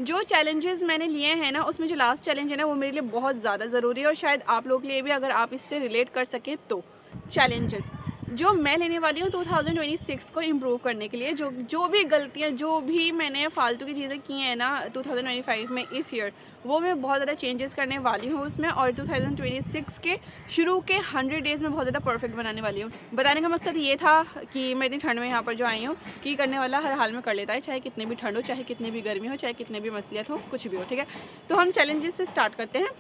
जो चैलेंजेस मैंने लिए हैं ना, उसमें जो लास्ट चैलेंज है ना, वो मेरे लिए बहुत ज़्यादा ज़रूरी है और शायद आप लोग के लिए भी, अगर आप इससे रिलेट कर सकें तो। चैलेंजेस जो मैं लेने वाली हूँ 2026 को इम्प्रूव करने के लिए, जो जो भी गलतियाँ, जो भी मैंने फालतू की चीज़ें की हैं ना 2025 में, इस ईयर वो मैं बहुत ज़्यादा चेंजेस करने वाली हूँ उसमें, और 2026 के शुरू के 100 डेज़ में बहुत ज़्यादा परफेक्ट बनाने वाली हूँ। बताने का मकसद ये था कि मैं इतनी ठंड में यहाँ पर जो आई हूँ, कि करने वाला हर हाल में कर लेता है, चाहे कितनी भी ठंड हो, चाहे कितनी भी गर्मी हो, चाहे कितनी भी मसलियत हो, कुछ भी हो, ठीक है। तो हम चैलेंजेस से स्टार्ट करते हैं।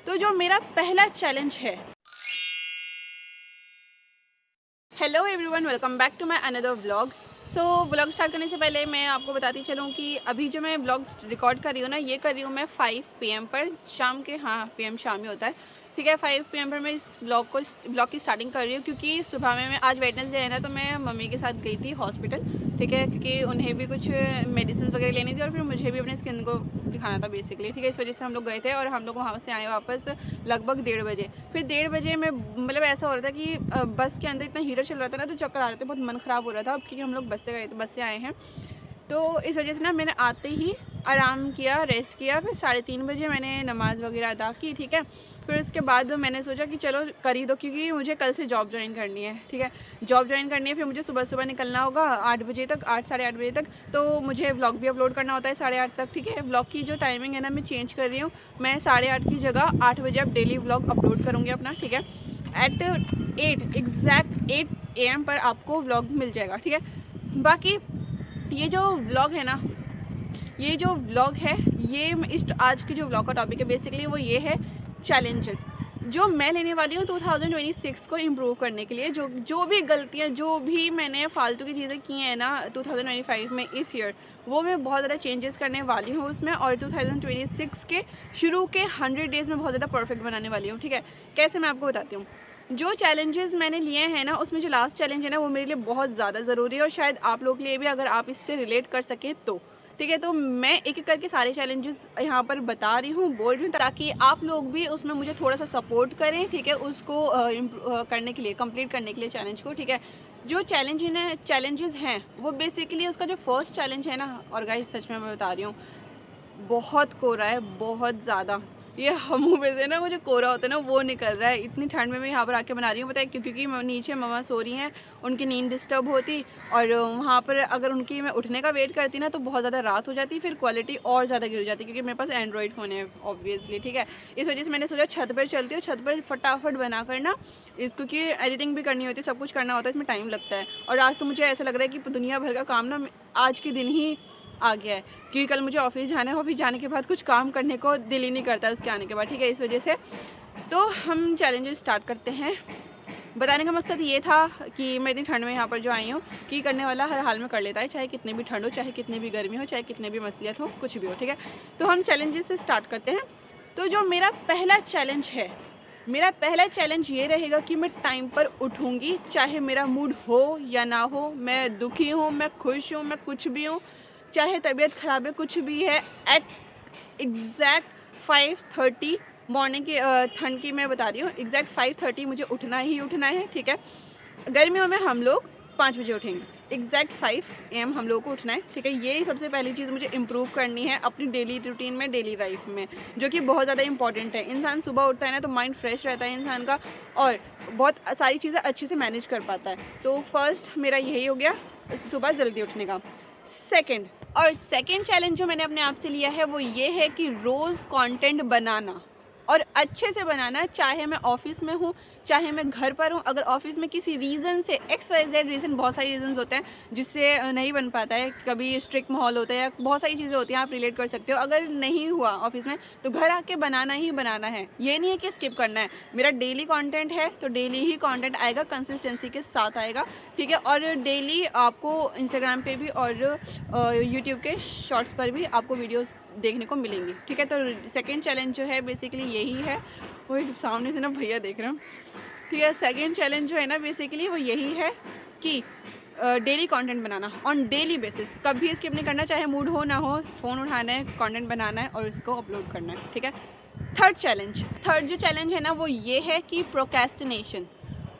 तो जो मेरा पहला चैलेंज है, hello everyone, welcome back to my another vlog. So vlog start करने से पहले मैं आपको बताती चलूँ कि अभी जो मैं व्लॉग रिकॉर्ड कर रही हूँ ना, ये कर रही हूँ मैं 5 PM पर, शाम के, हाँ PM शाम ही होता है, ठीक है। 5 PM पर मैं इस व्लॉग की स्टार्टिंग कर रही हूँ, क्योंकि सुबह में मैं, आज वेडनेसडे है ना, तो मैं मम्मी के साथ गई थी हॉस्पिटल, ठीक है, क्योंकि उन्हें भी कुछ मेडिसिन वगैरह लेनी थी और फिर मुझे भी अपने स्किन को दिखाना था बेसिकली, ठीक है। इस वजह से हम लोग गए थे और हम लोग वहाँ से आए वापस लगभग 1:30 बजे। फिर 1:30 बजे में मतलब ऐसा हो रहा था कि बस के अंदर इतना हीटर चल रहा था ना, तो चक्कर आ रहे थे, बहुत मन ख़राब हो रहा था, क्योंकि हम लोग बस से गए थे, बस से आए हैं। तो इस वजह से ना मैंने आते ही आराम किया, रेस्ट किया, फिर 3:30 बजे मैंने नमाज़ वगैरह अदा की, ठीक है। फिर उसके बाद मैंने सोचा कि चलो कर ही दो, क्योंकि मुझे कल से जॉब ज्वाइन करनी है, ठीक है। जॉब ज्वाइन करनी है, फिर मुझे सुबह सुबह निकलना होगा 8 बजे तक, 8 साढ़े 8 बजे तक, तो मुझे व्लॉग भी अपलोड करना होता है 8:30 तक, ठीक है। व्लॉग की जो टाइमिंग है ना, मैं चेंज कर रही हूँ, मैं 8:30 की जगह 8 बजे अब डेली व्लॉग अपलोड करूँगी अपना, ठीक है। एट 8 एग्जैक्ट 8 AM पर आपको व्लॉग मिल जाएगा, ठीक है। बाकी ये जो व्लॉग है ना, ये जो व्लॉग है, ये इस आज की जो व्लॉग का टॉपिक है बेसिकली वो ये है, चैलेंजेस जो मैं लेने वाली हूँ 2026 को इम्प्रूव करने के लिए, जो जो भी गलतियाँ, जो भी मैंने फालतू की चीज़ें की हैं ना 2025 में, इस ईयर वो मैं बहुत ज़्यादा चेंजेस करने वाली हूँ उसमें, और 2026 के शुरू के 100 डेज़ में बहुत ज़्यादा परफेक्ट बनाने वाली हूँ, ठीक है। कैसे, मैं आपको बताती हूँ। जो चैलेंजेस मैंने लिए हैं ना, उसमें जो लास्ट चैलेंज है ना, वो मेरे लिए बहुत ज़्यादा ज़रूरी है और शायद आप लोग के लिए भी, अगर आप इससे रिलेट कर सकें तो, ठीक है। तो मैं एक एक करके सारे चैलेंजेस यहाँ पर बता रही हूँ, बोल रही हूँ, ताकि आप लोग भी उसमें मुझे थोड़ा सा सपोर्ट करें, ठीक है, उसको करने के लिए, कंप्लीट करने के लिए चैलेंज को, ठीक है। जो चैलेंजेस हैं वो बेसिकली, उसका जो फर्स्ट चैलेंज है ना, और गाइस सच में मैं बता रही हूँ, बहुत कोहरा है, बहुत ज़्यादा। ये मुँह में से ना वो जो कोहरा होता है ना, वो निकल रहा है। इतनी ठंड में मैं यहाँ पर आके बना रही हूँ, पता है क्यों? क्योंकि नीचे मम्मा सो रही हैं, उनकी नींद डिस्टर्ब होती, और वहाँ पर अगर उनकी मैं उठने का वेट करती ना, तो बहुत ज़्यादा रात हो जाती, फिर क्वालिटी और ज़्यादा गिर जाती, क्योंकि मेरे पास एंड्रॉइड फ़ोन है ऑब्वियसली, ठीक है। इस वजह से मैंने सोचा छत पर चलती हूँ, छत पर फटाफट बना कर ना इसको, क्योंकि एडिटिंग भी करनी होती है, सब कुछ करना होता है, इसमें टाइम लगता है। और आज तो मुझे ऐसा लग रहा है कि दुनिया भर का काम ना आज के दिन ही आ गया है, क्योंकि कल मुझे ऑफिस जाना है, ऑफिस जाने के बाद कुछ काम करने को दिल ही नहीं करता है उसके आने के बाद, ठीक है। इस वजह से तो हम चैलेंजेस स्टार्ट करते हैं। बताने का मकसद ये था कि मैं इतनी ठंड में यहाँ पर जो आई हूँ, कि करने वाला हर हाल में कर लेता है, चाहे कितनी भी ठंड हो, चाहे कितनी भी गर्मी हो, चाहे कितनी भी मसलियत हो, कुछ भी हो, ठीक है। तो हम चैलेंजेस से स्टार्ट करते हैं। तो जो मेरा पहला चैलेंज है, मेरा पहला चैलेंज ये रहेगा कि मैं टाइम पर उठूँगी, चाहे मेरा मूड हो या ना हो, मैं दुखी हूँ, मैं खुश हूँ, मैं कुछ भी हूँ, चाहे तबीयत ख़राब है, कुछ भी है, एट एग्जैक्ट 5:30 मॉर्निंग की, ठंड की मैं बता रही हूँ, एग्जैक्ट 5:30 मुझे उठना ही उठना है, ठीक है। गर्मियों में हम लोग 5 बजे उठेंगे, एग्जैक्ट 5 AM हम लोग को उठना है, ठीक है। ये सबसे पहली चीज़ मुझे इम्प्रूव करनी है अपनी डेली रूटीन में, डेली लाइफ में, जो कि बहुत ज़्यादा इंपॉर्टेंट है। इंसान सुबह उठता है ना, तो माइंड फ्रेश रहता है इंसान का, और बहुत सारी चीज़ें अच्छे से मैनेज कर पाता है। तो फर्स्ट मेरा यही हो गया, सुबह जल्दी उठने का। सेकंड चैलेंज जो मैंने अपने आप से लिया है, वो ये है कि रोज़ कंटेंट बनाना, और अच्छे से बनाना, चाहे मैं ऑफिस में हूँ, चाहे मैं घर पर हूँ। अगर ऑफिस में किसी रीज़न से, XYZ रीज़न, बहुत सारी रीज़न्स होते हैं जिससे नहीं बन पाता है, कभी स्ट्रिक्ट माहौल होता है या बहुत सारी चीज़ें होती हैं, आप रिलेट कर सकते हो। अगर नहीं हुआ ऑफिस में, तो घर आके बनाना ही बनाना है, ये नहीं है कि स्किप करना है। मेरा डेली कंटेंट है, तो डेली ही कंटेंट आएगा, कंसिस्टेंसी के साथ आएगा, ठीक है। और डेली आपको इंस्टाग्राम पे भी और यूट्यूब के शॉर्ट्स पर भी आपको वीडियोस देखने को मिलेंगी, ठीक है। तो सेकंड चैलेंज जो है बेसिकली यही है, वो एक सामने से ना भैया देख रहे हैं, ठीक है। सेकंड चैलेंज जो है ना बेसिकली वो यही है कि daily content banana on daily basis, कभी स्किप नहीं करना, चाहे मूड हो ना हो, फ़ोन उठाना है, कंटेंट बनाना है और उसको अपलोड करना है, ठीक है। थर्ड जो चैलेंज है ना, वो ये है कि प्रोक्रेस्टिनेशन,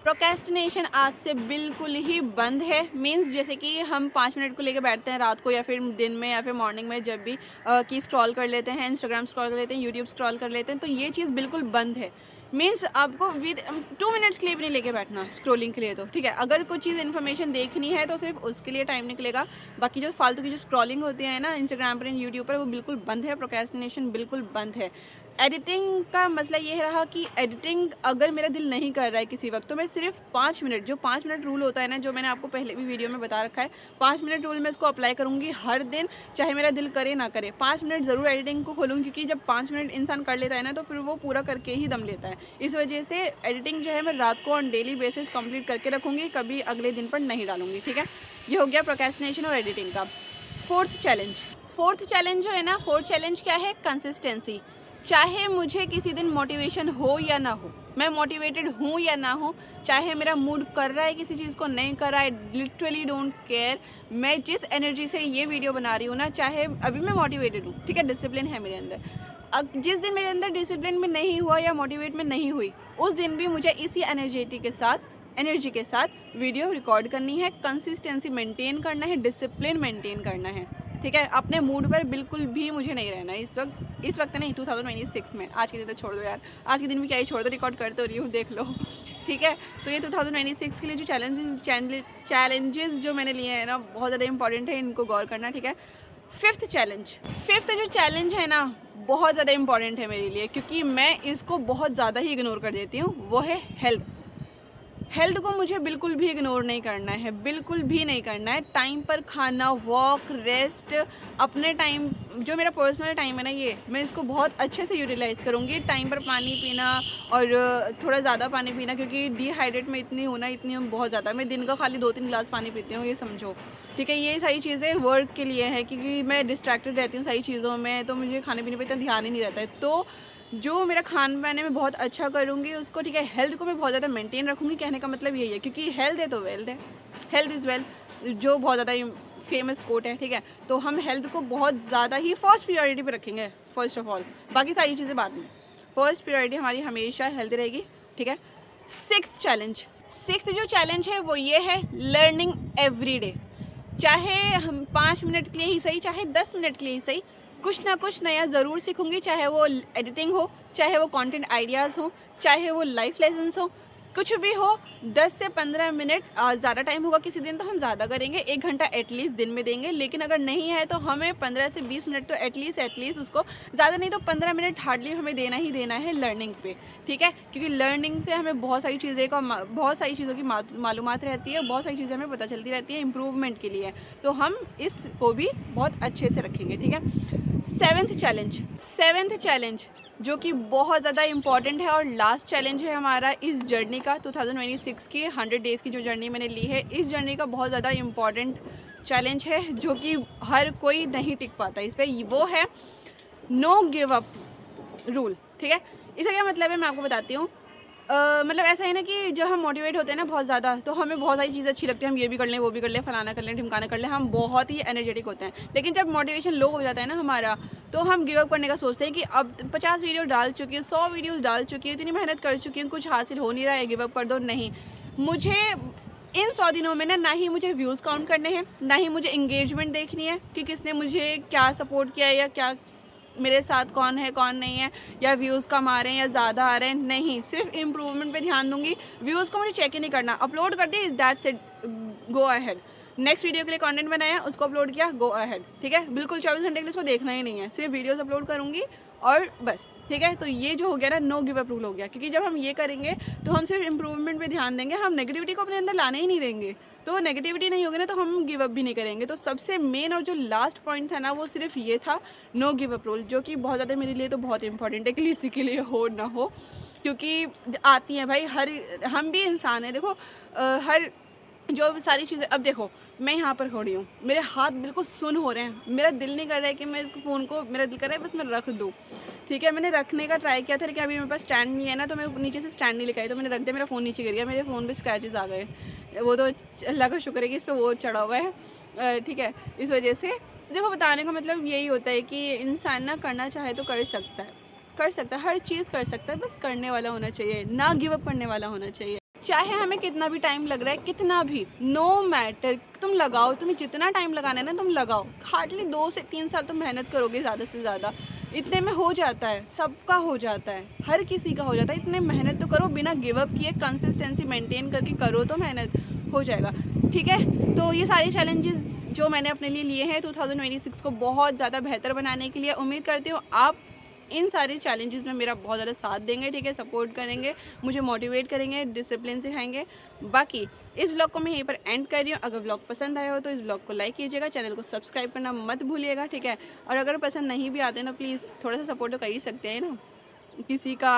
प्रोक्रेस्टिनेशन आज से बिल्कुल ही बंद है। मीन्स जैसे कि हम 5 मिनट को लेके बैठते हैं रात को या फिर दिन में या फिर मॉर्निंग में, जब भी कि स्क्रॉल कर लेते हैं, इंस्टाग्राम स्क्रॉल कर लेते हैं, यूट्यूब स्क्रॉल कर लेते हैं, तो ये चीज़ बिल्कुल बंद है। मीन्स आपको विद 2 मिनट्स के लिए भी नहीं लेके बैठना स्क्रॉलिंग के लिए, तो ठीक है। अगर कोई चीज़ इन्फॉर्मेशन देखनी है तो सिर्फ उसके लिए टाइम निकलेगा। बाकी जो फालतू की जो स्क्रॉलिंग होती है ना इंस्टाग्राम पर, यूट्यूब पर, वो बिल्कुल बंद है। प्रोक्रेस्टिनेशन बिल्कुल बंद है। एडिटिंग का मसला ये रहा कि एडिटिंग अगर मेरा दिल नहीं कर रहा है किसी वक्त, तो मैं सिर्फ 5 मिनट, जो 5 मिनट रूल होता है ना, जो मैंने आपको पहले भी वीडियो में बता रखा है, 5 मिनट रूल मैं इसको अप्लाई करूँगी हर दिन, चाहे मेरा दिल करे ना करे। 5 मिनट ज़रूर एडिटिंग को खोलूँगी, क्योंकि जब 5 मिनट इंसान कर लेता है ना, तो फिर वो पूरा करके ही दम लेता है। इस वजह से एडिटिंग जो है मैं रात को ऑन डेली बेसिस कंप्लीट करके रखूँगी, कभी अगले दिन पर नहीं डालूँगी, ठीक है। ये हो गया प्रोक्रेस्टिनेशन और एडिटिंग का। फोर्थ चैलेंज जो है ना, फोर्थ चैलेंज क्या है? कंसिस्टेंसी। चाहे मुझे किसी दिन मोटिवेशन हो या ना हो, मैं मोटिवेटेड हूँ या ना हो, चाहे मेरा मूड कर रहा है किसी चीज़ को नहीं कर रहा है, लिटरली डोंट केयर। मैं जिस एनर्जी से ये वीडियो बना रही हूँ ना, चाहे अभी मैं मोटिवेटेड हूँ, ठीक है, डिसिप्लिन है मेरे अंदर, अब जिस दिन मेरे अंदर डिसिप्लिन में नहीं हुआ या मोटिवेट में नहीं हुई, उस दिन भी मुझे इसी एनर्जी के साथ वीडियो रिकॉर्ड करनी है, कंसिस्टेंसी मेंटेन करना है, डिसिप्लिन मेंटेन करना है, ठीक है। अपने मूड पर बिल्कुल भी मुझे नहीं रहना है इस वक्त नहीं, 2026 में। आज के दिन तो छोड़ दो यार, आज के दिन भी क्या ही छोड़ दो, रिकॉर्ड कर तो रही हूँ, देख लो, ठीक है। तो ये 2026 के लिए जो चैलेंजेस जो मैंने लिए हैं ना, बहुत ज़्यादा इंपॉर्टेंट है, इनको गौर करना, ठीक है। फिफ्थ जो चैलेंज है ना, बहुत ज़्यादा इंपॉर्टेंट है मेरे लिए, क्योंकि मैं इसको बहुत ज़्यादा ही इग्नोर कर देती हूँ। वो है हेल्थ को मुझे बिल्कुल भी इग्नोर नहीं करना है, बिल्कुल भी नहीं करना है। टाइम पर खाना, वॉक, रेस्ट, अपने टाइम, जो मेरा पर्सनल टाइम है ना, ये मैं इसको बहुत अच्छे से यूटिलाइज़ करूँगी। टाइम पर पानी पीना और थोड़ा ज़्यादा पानी पीना, क्योंकि डिहाइड्रेट में इतनी हूँ बहुत ज़्यादा। मैं दिन का खाली 2-3 गिलास पानी पीती हूँ, ये समझो, ठीक है। ये सारी चीज़ें वर्क के लिए है, क्योंकि मैं डिस्ट्रैक्टेड रहती हूँ सारी चीज़ों में, तो मुझे खाने पीने पर इतना ध्यान ही नहीं रहता है। तो जो मेरा खान पाने में बहुत अच्छा करूँगी उसको, ठीक है। हेल्थ को मैं बहुत ज़्यादा मेंटेन रखूँगी, कहने का मतलब यही है, क्योंकि हेल्थ है तो वेल्थ है, हेल्थ इज़ वेल्थ, जो बहुत ज़्यादा फेमस कोट है, ठीक है। तो हम हेल्थ को बहुत ज़्यादा ही फर्स्ट प्रायोरिटी पे रखेंगे, फर्स्ट ऑफ ऑल, बाकी सारी चीज़ें बाद में। फर्स्ट प्रायोरिटी हमारी हमेशा हेल्थ रहेगी, ठीक है। सिक्स्थ जो चैलेंज है वो ये है, लर्निंग एवरी डे। चाहे हम 5 मिनट के लिए ही सही, चाहे 10 मिनट के लिए ही सही, कुछ ना कुछ नया ज़रूर सीखूंगी, चाहे वो एडिटिंग हो, चाहे वो कंटेंट आइडियाज़ हो, चाहे वो लाइफ लेसन्स हो, कुछ भी हो। 10 से 15 मिनट, ज़्यादा टाइम होगा किसी दिन तो हम ज़्यादा करेंगे, 1 घंटा एटलीस्ट दिन में देंगे। लेकिन अगर नहीं है तो हमें 15 से 20 मिनट तो एटलीस्ट उसको, ज़्यादा नहीं तो 15 मिनट हार्डली हमें देना ही देना है लर्निंग पे, ठीक है। क्योंकि लर्निंग से हमें बहुत सारी चीज़ों की मालूमात रहती है, बहुत सारी चीज़ें हमें पता चलती रहती है इम्प्रूवमेंट के लिए। तो हम इसको भी बहुत अच्छे से रखेंगे, ठीक है। सेवेंथ चैलेंज जो कि बहुत ज़्यादा इम्पॉर्टेंट है और लास्ट चैलेंज है हमारा इस जर्नी का, 2026 की 100 डेज़ की जो जर्नी मैंने ली है, इस जर्नी का बहुत ज़्यादा इम्पॉर्टेंट चैलेंज है, जो कि हर कोई नहीं टिक पाता इस पर। वो है नो गिव अप रूल, ठीक है। इसका क्या मतलब है मैं आपको बताती हूँ। मतलब ऐसा है ना कि जब हम मोटिवेट होते हैं ना बहुत ज़्यादा, तो हमें बहुत सारी चीज़ें अच्छी लगती है, हम ये भी कर लें, वो भी कर लें, फलाना कर लें, ढिमकाना कर लें, हम बहुत ही एनर्जेटिक होते हैं। लेकिन जब मोटिवेशन लो हो जाता है ना हमारा, तो हम गिव अप करने का सोचते हैं कि अब 50 वीडियो डाल चुकी हूँ, 100 वीडियोस डाल चुकी हूँ, इतनी मेहनत कर चुकी हूँ, कुछ हासिल हो नहीं रहा है, गिव अप कर दो। नहीं, मुझे इन 100 दिनों में ना ही मुझे व्यूज़ काउंट करने हैं, ना ही मुझे इंगेजमेंट देखनी है कि किसने मुझे क्या सपोर्ट किया है, या क्या मेरे साथ कौन है कौन नहीं है, या व्यूज़ कम आ रहे हैं या ज़्यादा आ रहे हैं। नहीं, सिर्फ इम्प्रूवमेंट पे ध्यान दूंगी। व्यूज़ को मुझे चेक ही नहीं करना, अपलोड कर दी, that's it, go ahead. Next video के लिए कंटेंट बनाया, उसको अपलोड किया, गो अहेड, ठीक है। बिल्कुल 24 घंटे के लिए इसको देखना ही नहीं है, सिर्फ वीडियोस अपलोड करूँगी और बस, ठीक है। तो ये जो हो गया ना, नो गिव अप रूल हो गया, क्योंकि जब हम ये करेंगे तो हम सिर्फ इम्प्रूवमेंट पे ध्यान देंगे, हम नेगेटिविटी को अपने अंदर लाने ही नहीं देंगे। तो नेगेटिविटी नहीं होगी ना, तो हम गिव अप भी नहीं करेंगे। तो सबसे मेन और जो लास्ट पॉइंट था ना, वो सिर्फ ये था, नो गिव अप रूल, जो कि बहुत ज़्यादा मेरे लिए तो बहुत इंपॉर्टेंट है, कि किसी के लिए हो ना हो, क्योंकि आती हैं भाई, हम भी इंसान हैं, देखो हर जो सारी चीज़ें। अब देखो, मैं यहाँ पर खड़ी हूँ, मेरे हाथ बिल्कुल सुन्न हो रहे हैं, मेरा दिल नहीं कर रहा है कि मैं इसको फ़ोन को, मेरा दिल कर रहा है बस मैं रख दूँ, ठीक है। मैंने रखने का ट्राई किया था, लेकिन अभी मेरे पास स्टैंड नहीं है ना, तो मैं नीचे से स्टैंड नहीं लेकर आई, तो मैंने रख दिया, मेरा फ़ोन नीचे गिर गया, मेरे फ़ोन पे स्क्रैचेस आ गए। वो तो अल्लाह का शुक्र है कि इस पर वो चढ़ा हुआ है, ठीक है। इस वजह से देखो, बताने का मतलब यही होता है कि इंसान ना करना चाहे तो कर सकता है, हर चीज़ कर सकता है, बस करने वाला होना चाहिए, ना गिव अप करने वाला होना चाहिए। चाहे हमें कितना भी टाइम लग रहा है, कितना भी, नो मैटर, तुम लगाओ, तुम्हें जितना टाइम लगाना है ना तुम लगाओ। हार्डली 2 से 3 साल तुम मेहनत करोगे ज़्यादा से ज़्यादा, इतने में हो जाता है, सबका हो जाता है, हर किसी का हो जाता है। इतने मेहनत तो करो, बिना गिव अप किए कंसिस्टेंसी मेंटेन करके करो तो मेहनत हो जाएगा, ठीक है। तो ये सारे चैलेंजेस जो मैंने अपने लिए लिए हैं 2026 को बहुत ज़्यादा बेहतर बनाने के लिए, उम्मीद करती हूँ आप इन सारे चैलेंजेस में मेरा बहुत ज़्यादा साथ देंगे, ठीक है, सपोर्ट करेंगे, मुझे मोटिवेट करेंगे, डिसिप्लिन सिखाएंगे। बाकी इस व्लॉग को मैं यहीं पर एंड कर रही हूँ। अगर व्लॉग पसंद आया हो तो इस व्लॉग को लाइक कीजिएगा, चैनल को सब्सक्राइब करना मत भूलिएगा, ठीक है। और अगर पसंद नहीं भी आते ना, प्लीज़ थोड़ा सा सपोर्ट तो कर ही सकते हैं ना, किसी का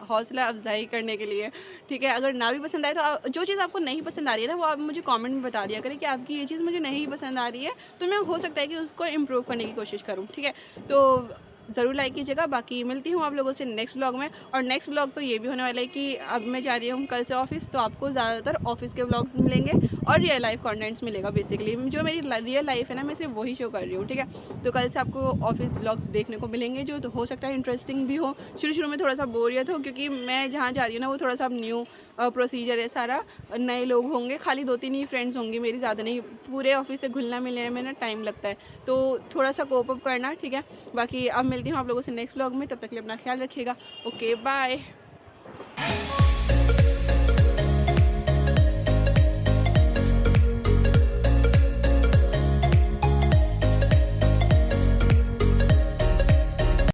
हौसला अफजाई करने के लिए, ठीक है। अगर ना भी पसंद आए तो जो चीज़ आपको नहीं पसंद आ रही है ना, वो आप मुझे कमेंट में बता दिया करें कि आपकी ये चीज़ मुझे नहीं पसंद आ रही है, तो मैं हो सकता है कि उसको इम्प्रूव करने की कोशिश करूँ, ठीक है। तो ज़रूर लाइक कीजिएगा। बाकी मिलती हूँ आप लोगों से नेक्स्ट व्लॉग में। और नेक्स्ट व्लॉग तो ये भी होने वाला है कि अब मैं जा रही हूँ कल से ऑफिस, तो आपको ज़्यादातर ऑफिस के व्लॉग्स मिलेंगे और रियल लाइफ कंटेंट्स मिलेगा। बेसिकली जो मेरी रियल लाइफ है ना, मैं सिर्फ वही शो कर रही हूँ, ठीक है। तो कल से आपको ऑफिस व्लॉग्स देखने को मिलेंगे, जो तो हो सकता है इंटरेस्टिंग भी हो। शुरू में थोड़ा सा बोरियत हो, क्योंकि मैं जहाँ जा रही हूँ ना वो थोड़ा सा न्यू प्रोसीजर है सारा, नए लोग होंगे, खाली 2-3 ही फ्रेंड्स होंगी मेरी, ज़्यादा नहीं। पूरे ऑफिस से घुलना मिलने में ना टाइम लगता है, तो थोड़ा सा कोप अप करना, ठीक है। बाकी अब मिलती हूँ आप लोगों से नेक्स्ट व्लॉग में, तब तक के लिए अपना ख्याल रखिएगा। Okay bye.